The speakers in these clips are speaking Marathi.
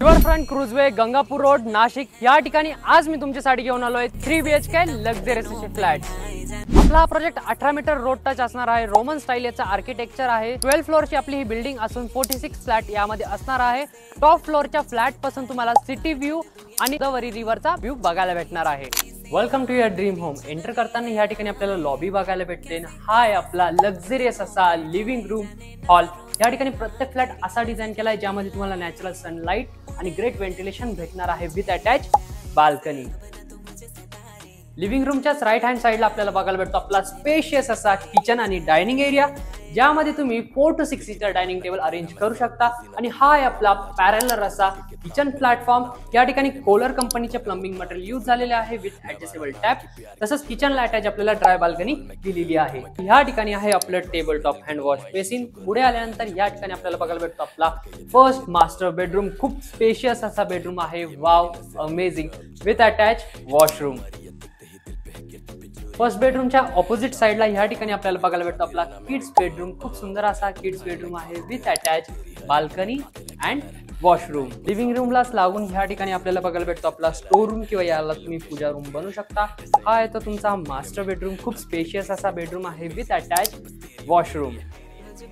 रिव्हरफ्रंट क्रूजवे, गंगापूर रोड, नाशिक या ठिकाणी आज मी तुमच्यासाठी घेऊन आलोय 3 BHK लक्झरियस फ्लॅट। आपला हा प्रोजेक्ट 18 मीटर रोड टच असणार आहे। रोमन स्टाईल याचा आर्किटेक्चर आहे। 12 फ्लोअरची आपली ही बिल्डिंग असून 46 फ्लॅट यामध्ये असणार आहे। टॉप फ्लोअरच्या फ्लॅट पासून तुम्हाला सिटी व्ह्यू आणि गोदावरी रिव्हरचा व्ह्यू बघायला भेटणार आहे। Welcome to your dream home. Enter करताना या ठिकाणी आपल्याला लॉबी बघायला भेटते। हा आहे आपला लक्झरियस असा लिव्हिंग रूम हॉल। या ठिकाणी प्रत्येक फ्लॅट असा डिझाइन केला आहे ज्यामध्ये तुम्हाला नॅचरल सनलाइट आणि ग्रेट व्हेंटिलेशन भेटणार आहे विथ अटॅच बाल्कनी। लिव्हिंग रूमच्याच राईट हँड साइडला आपल्याला बघायला भेटतो आपला स्पेशियस असा किचन आणि डायनिंग एरिया, ज्यामध्ये तुम्ही 4 to 6 seater dining table arrange करू शकता। आणि हा आहे आपला पॅरलर असा किचन प्लॅटफॉर्म। या ठिकाणी कोलर कंपनीचे प्लंबिंग मटेरियल यूज झालेले आहे विथ ऍडजस्टेबल टॅप। तसंच किचनला अटॅच आपल्याला ड्राय बाल्कनी दिलेली आहे। या ठिकाणी आहे आपलं table top hand wash basin. पुढे आल्यानंतर या ठिकाणी आपल्याला बघायला भेटतो आपला फर्स्ट मास्टर बेडरूम। खूप स्पेशियस असा बेडरूम आहे। Wow, amazing with attach washroom. First बेडरूमच्या ऑपोजिट साइडला या ठिकाणी आपल्याला बघायला भेटतो आपला किड्स बेडरूम। खूप सुंदर असा किड्स बेडरूम आहे with attach balcony and washroom. Living रूमलाच लागून या ठिकाणी आपल्याला बघायला भेटतो आपला स्टोर रूम किंवा याला तुम्ही पूजा रूम बनवू शकता। हा आहे तो तुमचा मास्टर बेडरूम। खूप स्पेशियस असा बेडरूम आहे विथ अटॅच वॉशरूम।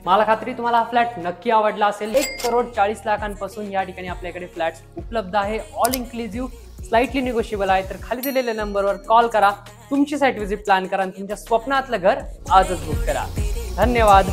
मला खात्री तुम्हाला हा फ्लॅट नक्की आवडला असेल। 1,40,40,00,000पासून या ठिकाणी आपल्याकडे फ्लॅट्स उपलब्ध आहे। ऑल इन्क्लुझिव्ह, स्लाइटली निगोशिएबल आहे। तर खाली दिलेल्या नंबरवर कॉल करा, तुमची साइट व्हिजिट प्लॅन करा आणि तुमच्या स्वप्नातलं घर आजच बुक करा। धन्यवाद।